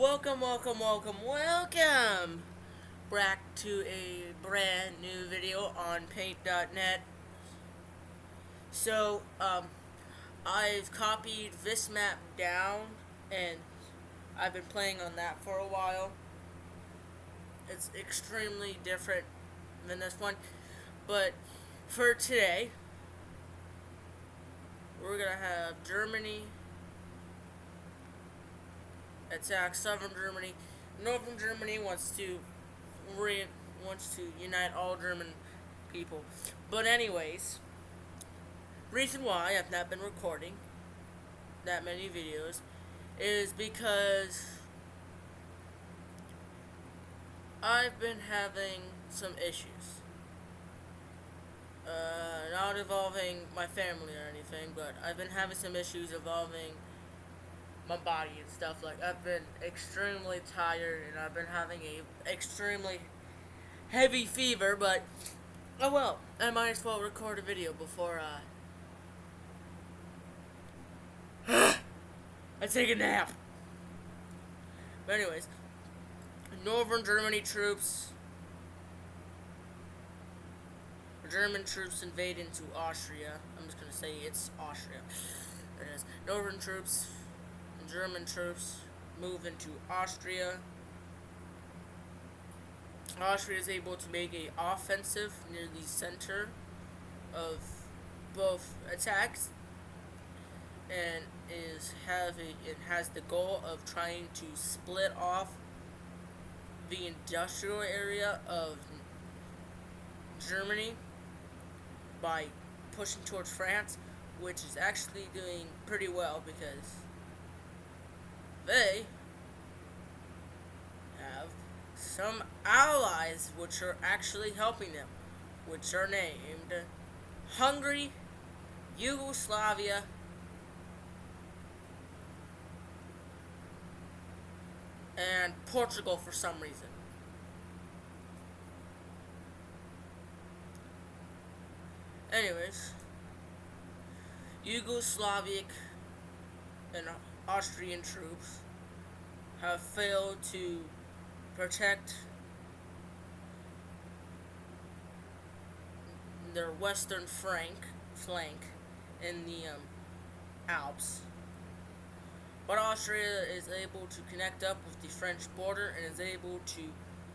Welcome back to a brand new video on paint.net. So, I've copied this map down and I've been playing on that for a while. It's extremely different than this one, but for today, we're gonna have Germany attack southern Germany. Northern Germany wants to unite all German people. But anyways, reason why I've not been recording that many videos is because I've been having some issues. Not involving my family or anything, but I've been having some issues involving my body and stuff. Like, I've been extremely tired and I've been having a extremely heavy fever, but oh well, I might as well record a video before I take a nap. But anyways, Northern German troops invade into Austria. I'm just gonna say it's Austria. It is. German troops move into Austria. Austria is able to make an offensive near the center of both attacks, and it has the goal of trying to split off the industrial area of Germany by pushing towards France, which is actually doing pretty well because they have some allies which are actually helping them, which are named Hungary, Yugoslavia, and Portugal for some reason. Anyways, Yugoslavic and Austrian troops have failed to protect their western flank in the Alps. But Austria is able to connect up with the French border and is able to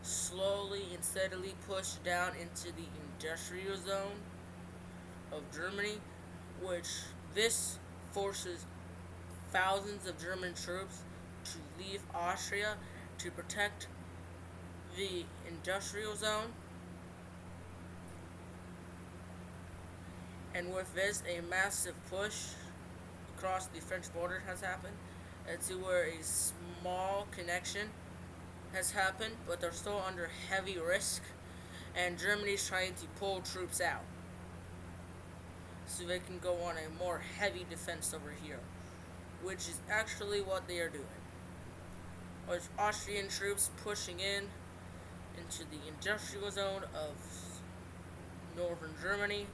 slowly and steadily push down into the industrial zone of Germany, which this forces thousands of German troops to leave Austria to protect the industrial zone. And with this, a massive push across the French border has happened, to where a small connection has happened, but they're still under heavy risk, and Germany's trying to pull troops out so they can go on a more heavy defense over here, which is actually what they are doing. With Austrian troops pushing into the industrial zone of northern Germany,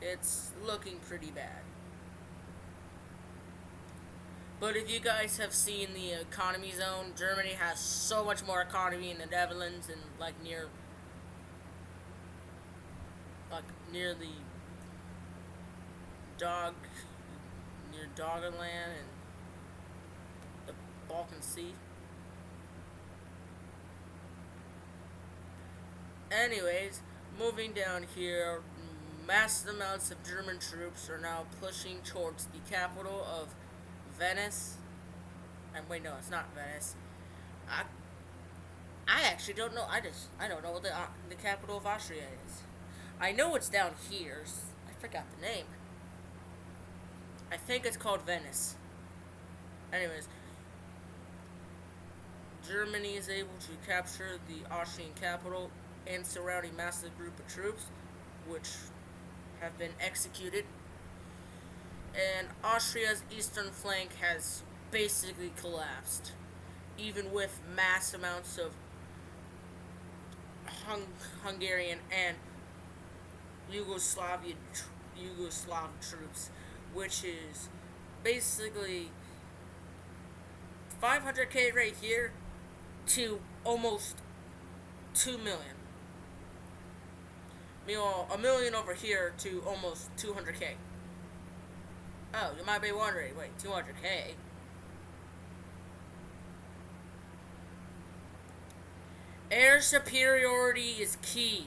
it's looking pretty bad. But if you guys have seen the economy zone, Germany has so much more economy in the Netherlands and near the near Doggerland and the Balkan Sea. Anyways, moving down here, massive amounts of German troops are now pushing towards the capital of Venice. And wait, no, it's not Venice. I actually don't know. I don't know what the capital of Austria is. I know it's down here. I forgot the name. I think it's called Venice. Anyways, Germany is able to capture the Austrian capital and surround a massive group of troops, which have been executed. And Austria's eastern flank has basically collapsed, even with mass amounts of Hungarian and Yugoslav troops, which is basically 500K right here to almost 2 million. Meanwhile, a million over here to almost 200K. Oh, you might be wondering, wait, 200K? Air superiority is key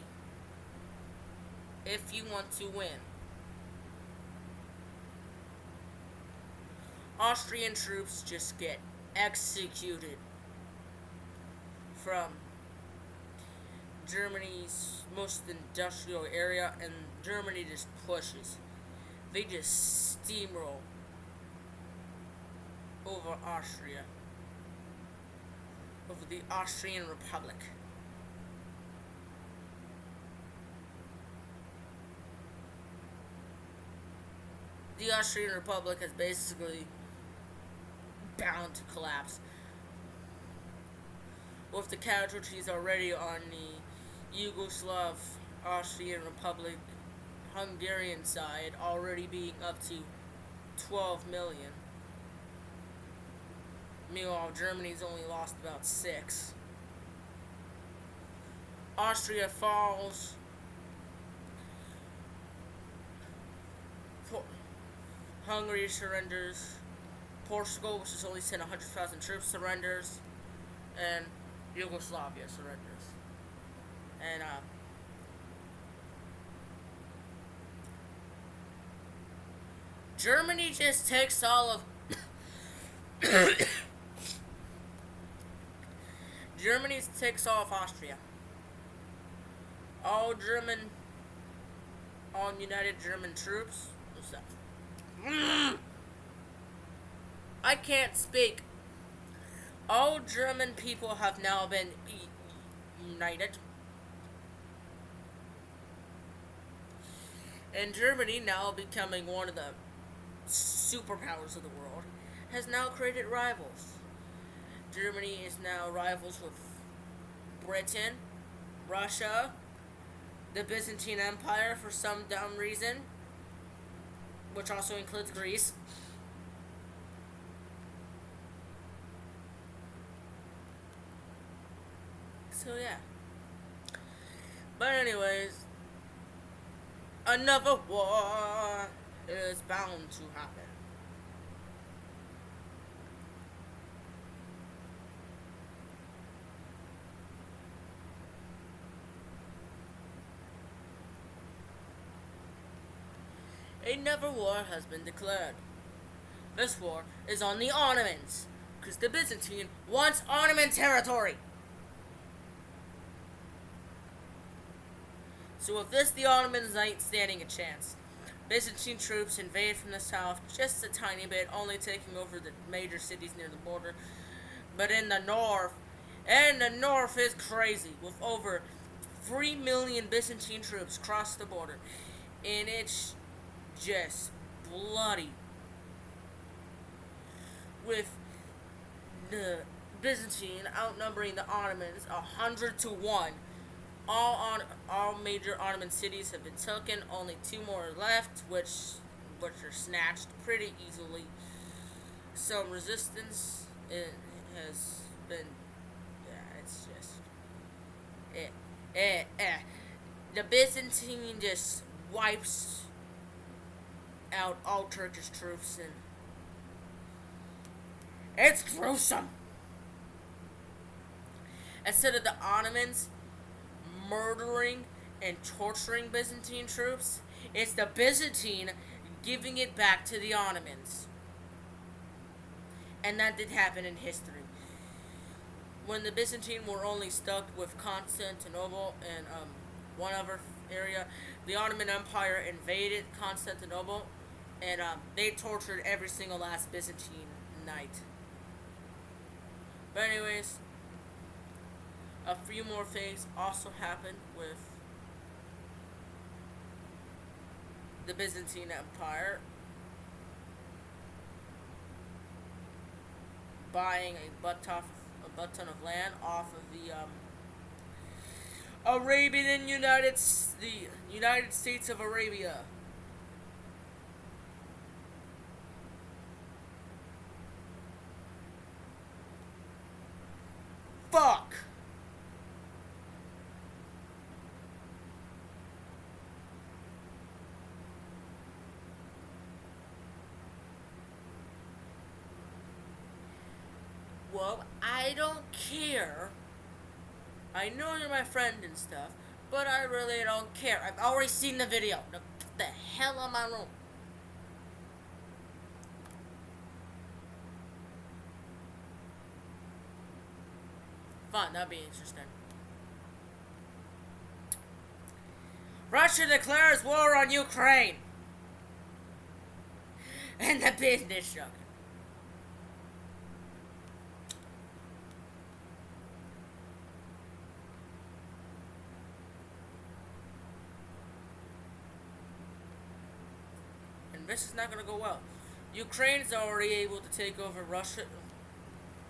if you want to win. Austrian troops just get executed from Germany's most industrial area, and Germany just pushes. They just steamroll over Austria, over the Austrian Republic. The Austrian Republic is basically bound to collapse, with the casualties already on the Yugoslav Austrian Republic Hungarian side already being up to 12 million. Meanwhile, Germany's only lost about 6. Austria falls. Hungary surrenders. Portugal, which has only sent 100,000 troops, surrenders. And Yugoslavia surrenders. And, Germany just takes all of Germany takes off Austria. All United German troops. I can't speak. All German people have now been united. And Germany, now becoming one of the superpowers of the world, has now created rivals. Germany is now rivals with Britain, Russia, the Byzantine Empire for some dumb reason, which also includes Greece. So yeah. But anyways, another war is bound to happen. Another war has been declared. This war is on the Ottomans, because the Byzantine wants Ottoman territory. So with this, the Ottomans ain't standing a chance. Byzantine troops invade from the south just a tiny bit, only taking over the major cities near the border. But in the north is crazy, with over 3 million Byzantine troops cross the border. And it's just bloody. With the Byzantine outnumbering the Ottomans 100-1. All major Ottoman cities have been taken. Only 2 more are left, which are snatched pretty easily. Some resistance has been. Yeah, it's just. The Byzantine just wipes out all Turkish troops, and it's gruesome. Instead of the Ottomans murdering and torturing Byzantine troops, it's the Byzantine giving it back to the Ottomans. And that did happen in history. When the Byzantine were only stuck with Constantinople and one other area, the Ottoman Empire invaded Constantinople, and they tortured every single last Byzantine knight. But anyways, a few more things also happened with the Byzantine Empire buying a butt ton of land off of the United States of Arabia. fuck? Well, I don't care. I know you're my friend and stuff, but I really don't care. I've already seen the video. Now get the hell out of my room. Fun, that'd be interesting. Russia declares war on Ukraine. And the business shook. And this is not gonna go well. Ukraine's already able to take over Russia,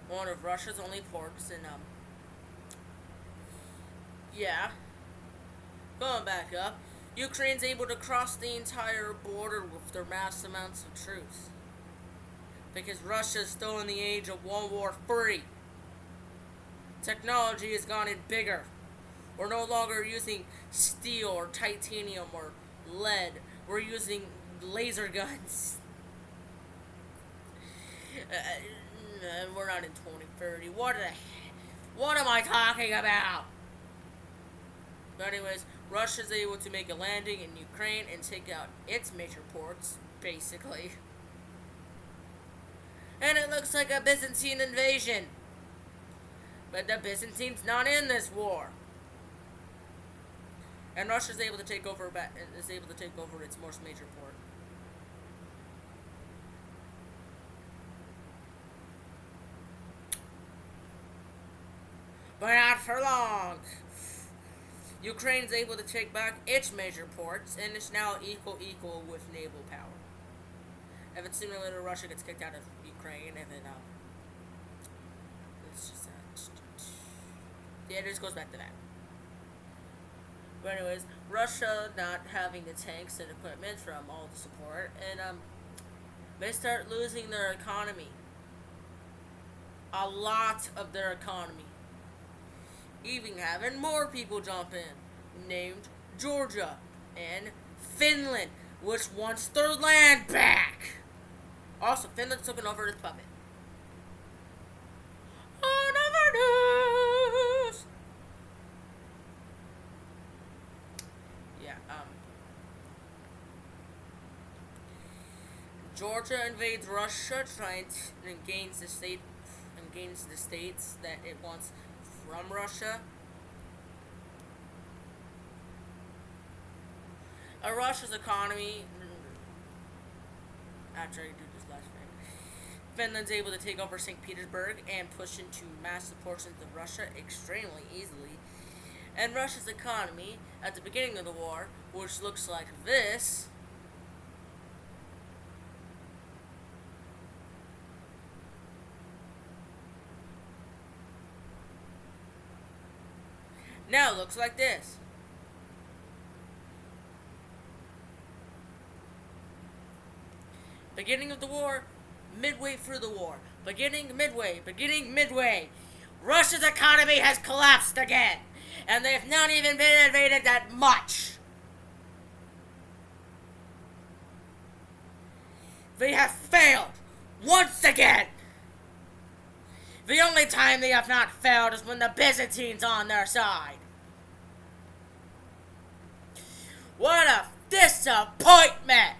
one of Russia's only ports, and yeah. Going back up, Ukraine's able to cross the entire border with their mass amounts of troops. Because Russia's still in the age of World War III. Technology has gotten bigger. We're no longer using steel or titanium or lead. We're using laser guns. We're not in 2030. What am I talking about? But anyways, Russia's able to make a landing in Ukraine and take out its major ports, basically. And it looks like a Byzantine invasion. But the Byzantine's not in this war. And Russia's able to take over its most major port. But not for long. Ukraine's able to take back its major ports, and it's now equal with naval power. If it's sooner or later Russia gets kicked out of Ukraine, and then it's just yeah, it just goes back to that. But anyways, Russia not having the tanks and equipment from all the support, and they start losing their economy. A lot of their economy. Even having more people jump in, named Georgia and Finland, which wants their land back. Also, Finland's looking over its puppet. Another news. Yeah. Georgia invades Russia, trying to gains the states that it wants from Russia. Russia's economy, after I do this last thing, Finland's able to take over St. Petersburg and push into massive portions of Russia extremely easily. And Russia's economy, at the beginning of the war, which looks like this, now looks like this. Beginning of the war, midway through the war. Beginning, midway. Russia's economy has collapsed again. And they've not even been invaded that much. They have failed. Once again. The only time they have not failed is when the Byzantines on their side. What a disappointment!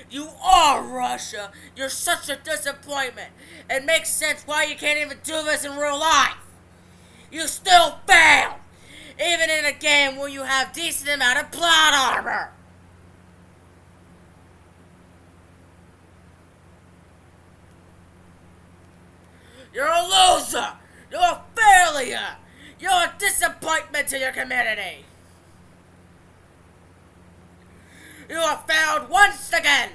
You are Russia. You're such a disappointment. It makes sense why you can't even do this in real life. You still fail, even in a game where you have decent amount of plot armor. You're a loser. You're a failure. You're a disappointment to your community. You have failed once again.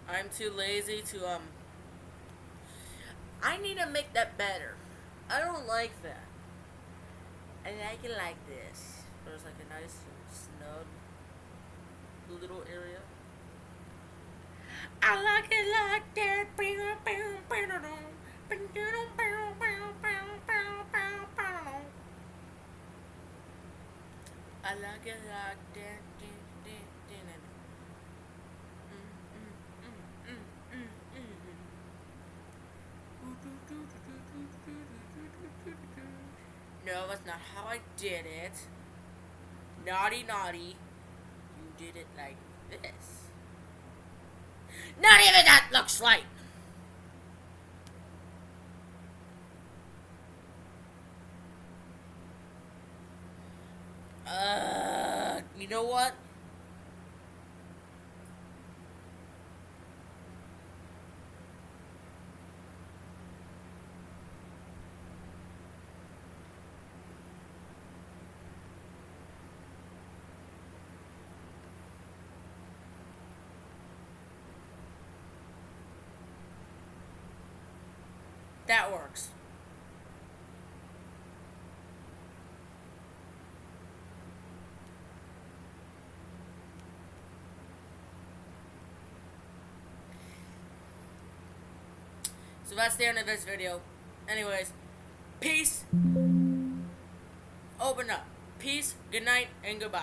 I'm too lazy to, I need to make that better. I don't like that. I like it like this. There's like a nice snug little area. I like it like that. I like it like that. No, that's not how I did it. Naughty, naughty. You did it like this. Not even that looks right. You know what? That works. So that's the end of this video. Anyways, peace. Open up. Peace, good night, and goodbye.